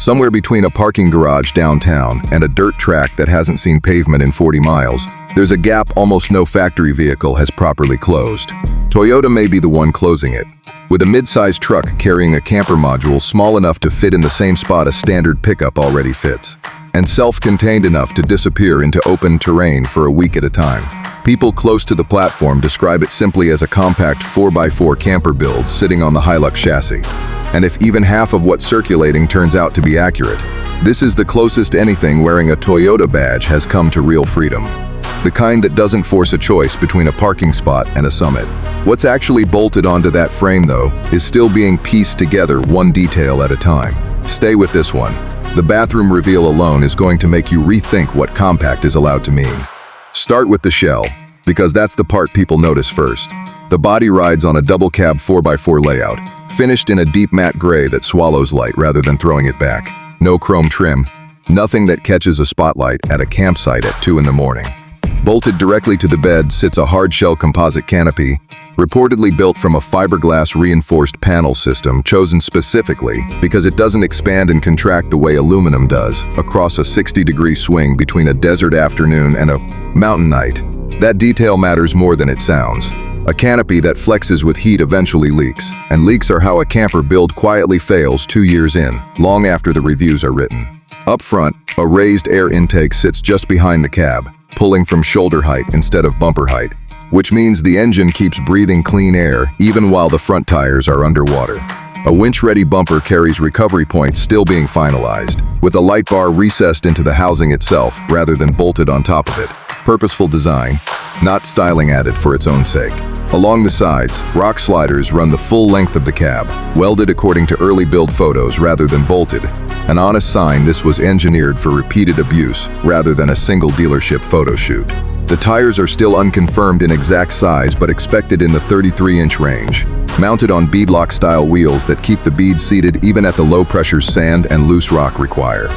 Somewhere between a parking garage downtown and a dirt track that hasn't seen pavement in 40 miles, there's a gap almost no factory vehicle has properly closed. Toyota may be the one closing it, with a mid-sized truck carrying a camper module small enough to fit in the same spot a standard pickup already fits, and self-contained enough to disappear into open terrain for a week at a time. People close to the platform describe it simply as a compact 4x4 camper build sitting on the Hilux chassis. And if even half of what's circulating turns out to be accurate, this is the closest anything wearing a Toyota badge has come to real freedom. The kind that doesn't force a choice between a parking spot and a summit. What's actually bolted onto that frame, though, is still being pieced together one detail at a time. Stay with this one. The bathroom reveal alone is going to make you rethink what compact is allowed to mean. Start with the shell, because that's the part people notice first. The body rides on a double cab 4x4 layout, finished in a deep matte gray that swallows light rather than throwing it back. No chrome trim, nothing that catches a spotlight at a campsite at 2 in the morning. Bolted directly to the bed sits a hard-shell composite canopy, reportedly built from a fiberglass reinforced panel system chosen specifically because it doesn't expand and contract the way aluminum does across a 60-degree swing between a desert afternoon and a mountain night. That detail matters more than it sounds. A canopy that flexes with heat eventually leaks, and leaks are how a camper build quietly fails 2 years in, long after the reviews are written. Up front, a raised air intake sits just behind the cab, pulling from shoulder height instead of bumper height, which means the engine keeps breathing clean air even while the front tires are underwater. A winch-ready bumper carries recovery points still being finalized, with a light bar recessed into the housing itself rather than bolted on top of it. Purposeful design, not styling added for its own sake. Along the sides, rock sliders run the full length of the cab, welded according to early build photos rather than bolted, an honest sign this was engineered for repeated abuse rather than a single dealership photo shoot. The tires are still unconfirmed in exact size but expected in the 33-inch range, mounted on beadlock-style wheels that keep the beads seated even at the low pressure sand and loose rock require.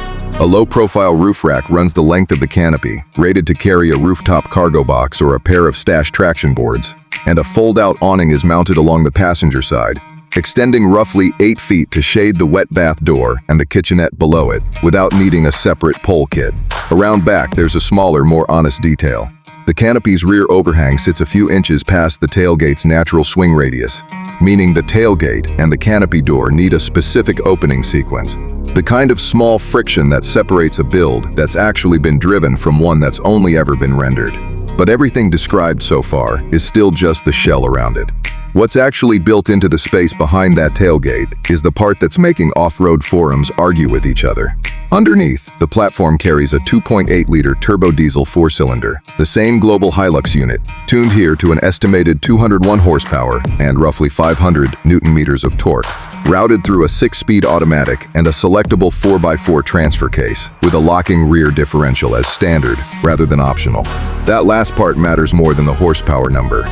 A low-profile roof rack runs the length of the canopy, rated to carry a rooftop cargo box or a pair of stash traction boards, and a fold-out awning is mounted along the passenger side, extending roughly 8 feet to shade the wet bath door and the kitchenette below it, without needing a separate pole kit. Around back, there's a smaller, more honest detail. The canopy's rear overhang sits a few inches past the tailgate's natural swing radius, meaning the tailgate and the canopy door need a specific opening sequence. The kind of small friction that separates a build that's actually been driven from one that's only ever been rendered. But everything described so far is still just the shell around it. What's actually built into the space behind that tailgate is the part that's making off-road forums argue with each other. Underneath, the platform carries a 2.8-liter turbo diesel 4-cylinder, the same global Hilux unit, tuned here to an estimated 201 horsepower and roughly 500 newton-meters of torque, routed through a 6-speed automatic and a selectable 4x4 transfer case, with a locking rear differential as standard rather than optional. That last part matters more than the horsepower number.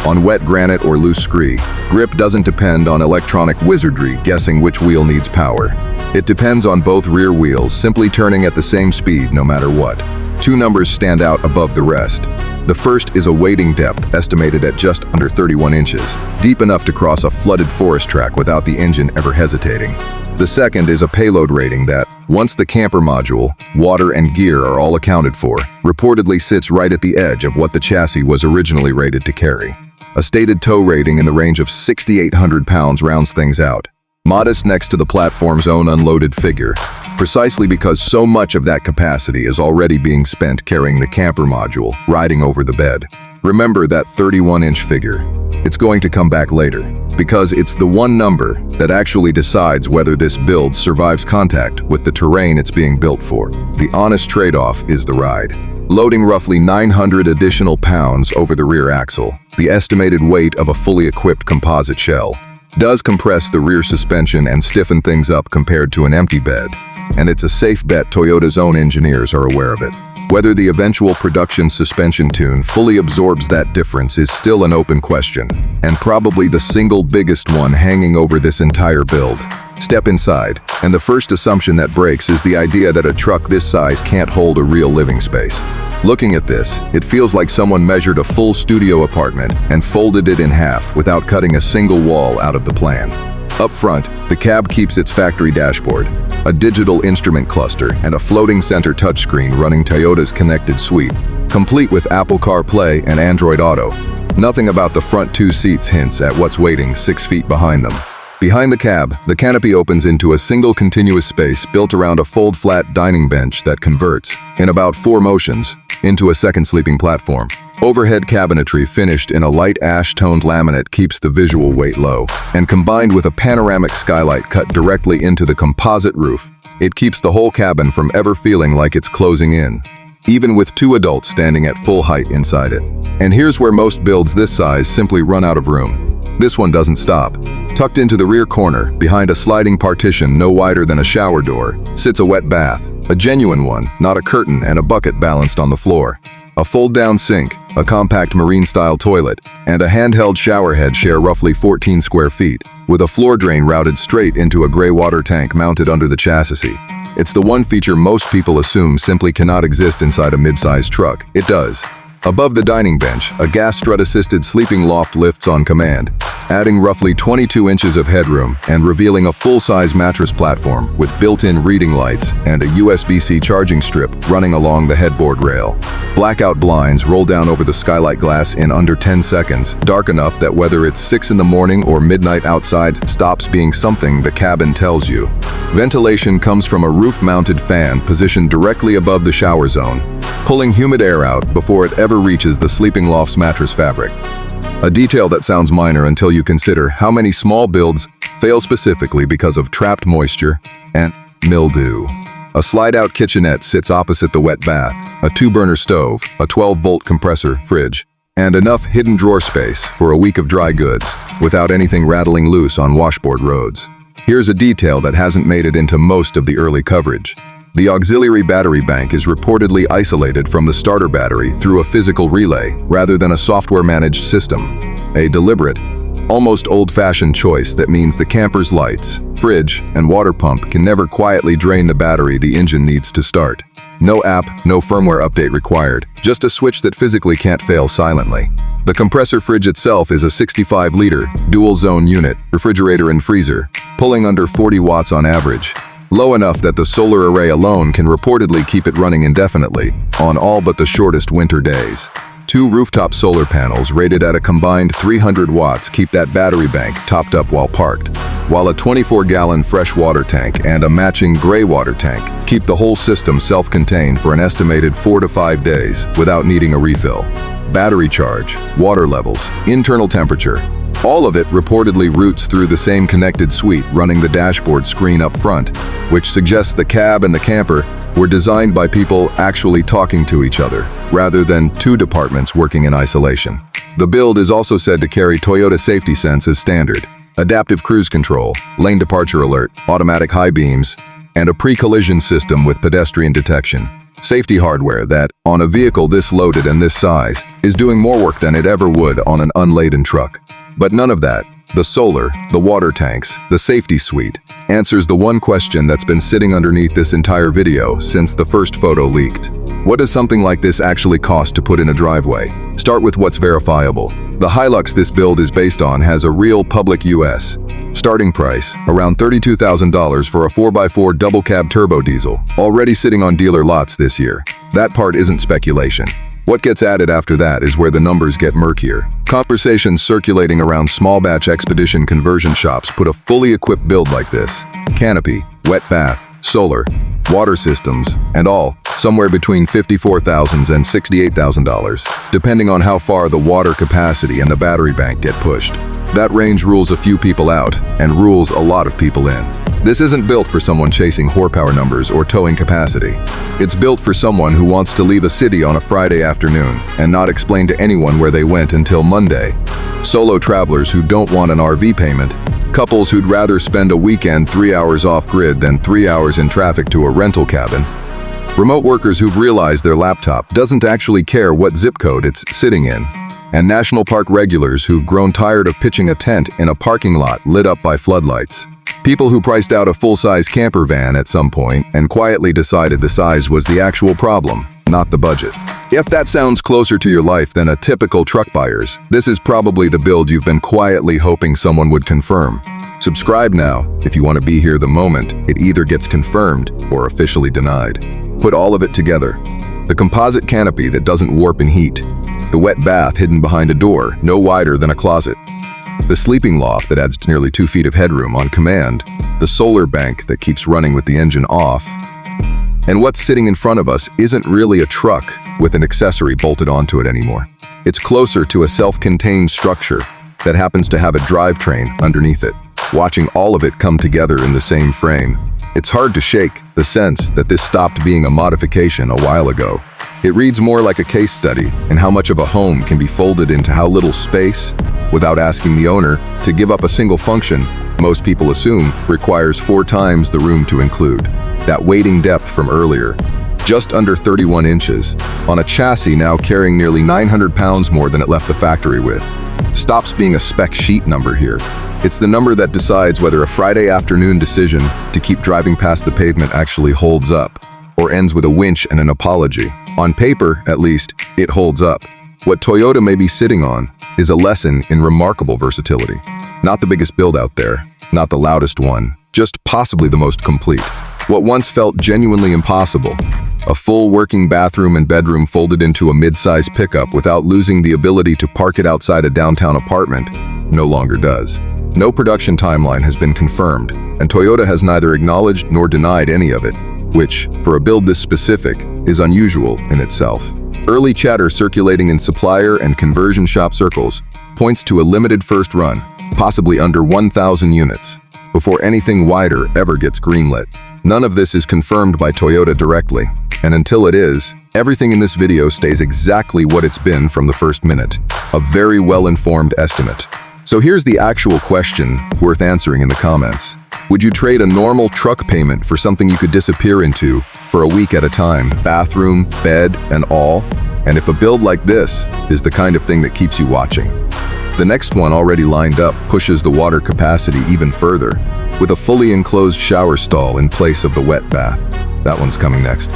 On wet granite or loose scree, grip doesn't depend on electronic wizardry guessing which wheel needs power. It depends on both rear wheels simply turning at the same speed no matter what. 2 numbers stand out above the rest. The first is a wading depth estimated at just under 31 inches, deep enough to cross a flooded forest track without the engine ever hesitating. The second is a payload rating that, once the camper module, water and gear are all accounted for, reportedly sits right at the edge of what the chassis was originally rated to carry. A stated tow rating in the range of 6,800 pounds rounds things out. Modest next to the platform's own unloaded figure, precisely because so much of that capacity is already being spent carrying the camper module, riding over the bed. Remember that 31-inch figure. It's going to come back later, because it's the one number that actually decides whether this build survives contact with the terrain it's being built for. The honest trade-off is the ride. Loading roughly 900 additional pounds over the rear axle, the estimated weight of a fully equipped composite shell, does compress the rear suspension and stiffen things up compared to an empty bed, and it's a safe bet Toyota's own engineers are aware of it. Whether the eventual production suspension tune fully absorbs that difference is still an open question, and probably the single biggest one hanging over this entire build. Step inside, and the first assumption that breaks is the idea that a truck this size can't hold a real living space. Looking at this, it feels like someone measured a full studio apartment and folded it in half without cutting a single wall out of the plan. Up front, the cab keeps its factory dashboard, a digital instrument cluster, and a floating center touchscreen running Toyota's connected suite, complete with Apple CarPlay and Android Auto. Nothing about the front two seats hints at what's waiting 6 feet behind them. Behind the cab, the canopy opens into a single continuous space built around a fold-flat dining bench that converts, in about 4 motions, into a second sleeping platform. Overhead cabinetry finished in a light ash-toned laminate keeps the visual weight low, and combined with a panoramic skylight cut directly into the composite roof, it keeps the whole cabin from ever feeling like it's closing in, even with 2 adults standing at full height inside it. And here's where most builds this size simply run out of room. This one doesn't stop. Tucked into the rear corner, behind a sliding partition no wider than a shower door, sits a wet bath, a genuine one, not a curtain, and a bucket balanced on the floor. A fold-down sink, a compact marine-style toilet, and a handheld shower head share roughly 14 square feet, with a floor drain routed straight into a gray water tank mounted under the chassis. It's the one feature most people assume simply cannot exist inside a mid-sized truck. It does. Above the dining bench, a gas strut-assisted sleeping loft lifts on command, adding roughly 22 inches of headroom and revealing a full-size mattress platform with built-in reading lights and a USB-C charging strip running along the headboard rail. Blackout blinds roll down over the skylight glass in under 10 seconds, dark enough that whether it's 6 in the morning or midnight outside stops being something the cabin tells you. Ventilation comes from a roof-mounted fan positioned directly above the shower zone, pulling humid air out before it ever reaches the sleeping loft's mattress fabric. A detail that sounds minor until you consider how many small builds fail specifically because of trapped moisture and mildew. A slide-out kitchenette sits opposite the wet bath, a 2-burner stove, a 12-volt compressor fridge, and enough hidden drawer space for a week of dry goods without anything rattling loose on washboard roads. Here's a detail that hasn't made it into most of the early coverage. The auxiliary battery bank is reportedly isolated from the starter battery through a physical relay rather than a software-managed system. A deliberate, almost old-fashioned choice that means the camper's lights, fridge, and water pump can never quietly drain the battery the engine needs to start. No app, no firmware update required, just a switch that physically can't fail silently. The compressor fridge itself is a 65-liter, dual-zone unit, refrigerator and freezer, pulling under 40 watts on average. Low enough that the solar array alone can reportedly keep it running indefinitely, on all but the shortest winter days. 2 rooftop solar panels rated at a combined 300 watts keep that battery bank topped up while parked, while a 24-gallon fresh water tank and a matching gray water tank keep the whole system self-contained for an estimated 4 to 5 days without needing a refill. Battery charge, water levels, internal temperature, all of it reportedly routes through the same connected suite running the dashboard screen up front, which suggests the cab and the camper were designed by people actually talking to each other, rather than 2 departments working in isolation. The build is also said to carry Toyota Safety Sense as standard, adaptive cruise control, lane departure alert, automatic high beams, and a pre-collision system with pedestrian detection. Safety hardware that, on a vehicle this loaded and this size, is doing more work than it ever would on an unladen truck. But none of that, the solar, the water tanks, the safety suite, answers the one question that's been sitting underneath this entire video since the first photo leaked. What does something like this actually cost to put in a driveway? Start with what's verifiable. The Hilux this build is based on has a real public US starting price, around $32,000 for a 4x4 double cab turbo diesel, already sitting on dealer lots this year. That part isn't speculation. What gets added after that is where the numbers get murkier. Conversations circulating around small batch expedition conversion shops put a fully equipped build like this. Canopy, wet bath, solar, water systems, and all, somewhere between $54,000 and $68,000, depending on how far the water capacity and the battery bank get pushed. That range rules a few people out, and rules a lot of people in. This isn't built for someone chasing horsepower numbers or towing capacity. It's built for someone who wants to leave a city on a Friday afternoon and not explain to anyone where they went until Monday. Solo travelers who don't want an RV payment, couples who'd rather spend a weekend 3 hours off-grid than 3 hours in traffic to a rental cabin, remote workers who've realized their laptop doesn't actually care what zip code it's sitting in, and national park regulars who've grown tired of pitching a tent in a parking lot lit up by floodlights. People who priced out a full-size camper van at some point and quietly decided the size was the actual problem, not the budget. If that sounds closer to your life than a typical truck buyer's, this is probably the build you've been quietly hoping someone would confirm. Subscribe now if you want to be here the moment it either gets confirmed or officially denied. Put all of it together. The composite canopy that doesn't warp in heat. The wet bath hidden behind a door no wider than a closet. The sleeping loft that adds nearly 2 feet of headroom on command. The solar bank that keeps running with the engine off. And what's sitting in front of us isn't really a truck with an accessory bolted onto it anymore. It's closer to a self-contained structure that happens to have a drivetrain underneath it. Watching all of it come together in the same frame, it's hard to shake the sense that this stopped being a modification a while ago. It reads more like a case study in how much of a home can be folded into how little space without asking the owner to give up a single function most people assume requires 4 times the room to include. That weighting depth from earlier, just under 31 inches, on a chassis now carrying nearly 900 pounds more than it left the factory with, stops being a spec sheet number here. It's the number that decides whether a Friday afternoon decision to keep driving past the pavement actually holds up, or ends with a winch and an apology. On paper, at least, it holds up. What Toyota may be sitting on is a lesson in remarkable versatility. Not the biggest build out there, not the loudest one, just possibly the most complete. What once felt genuinely impossible, a full working bathroom and bedroom folded into a mid-size pickup without losing the ability to park it outside a downtown apartment, no longer does. No production timeline has been confirmed, and Toyota has neither acknowledged nor denied any of it, which, for a build this specific, is unusual in itself. Early chatter circulating in supplier and conversion shop circles points to a limited first run, possibly under 1,000 units, before anything wider ever gets greenlit. None of this is confirmed by Toyota directly, and until it is, everything in this video stays exactly what it's been from the first minute, a very well-informed estimate. So here's the actual question worth answering in the comments. Would you trade a normal truck payment for something you could disappear into for a week at a time, bathroom, bed, and all? And if a build like this is the kind of thing that keeps you watching, the next one already lined up pushes the water capacity even further, with a fully enclosed shower stall in place of the wet bath. That one's coming next.